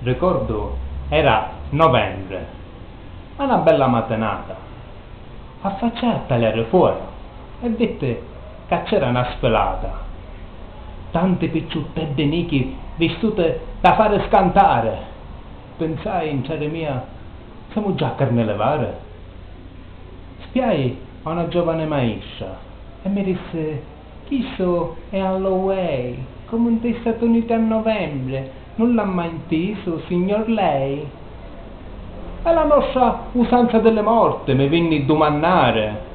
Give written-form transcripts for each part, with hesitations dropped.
Ricordo era novembre, una bella mattinata, affacciai a tagliare fuori e vette che c'era una spelata, tante picciuttette nichi vestute da fare scantare. Pensai in terra mia, siamo già a carne levare. Spiai a una giovane maestra e mi disse: "Questo è Halloween, come negli Stati Uniti a novembre, non l'ha mai inteso, signor lei?" "È la nostra usanza delle morte", mi venni a domandare.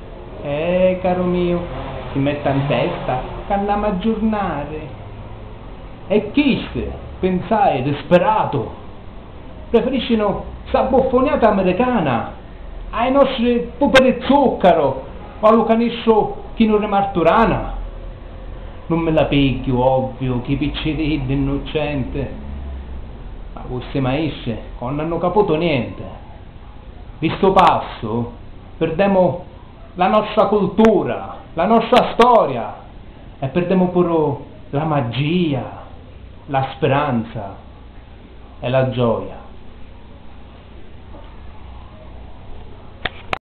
Caro mio, si metta in testa che andiamo a aggiornare. E chiste, pensai, disperato, preferiscono sta boffoniata americana ai nostri pupe di zucchero o allo canistro chino di marturana. Non me la picchio, ovvio, che picciriddi innocente, ma queste maestre non hanno capito niente. Di sto passo perdiamo la nostra cultura, la nostra storia e perdiamo pure la magia, la speranza e la gioia.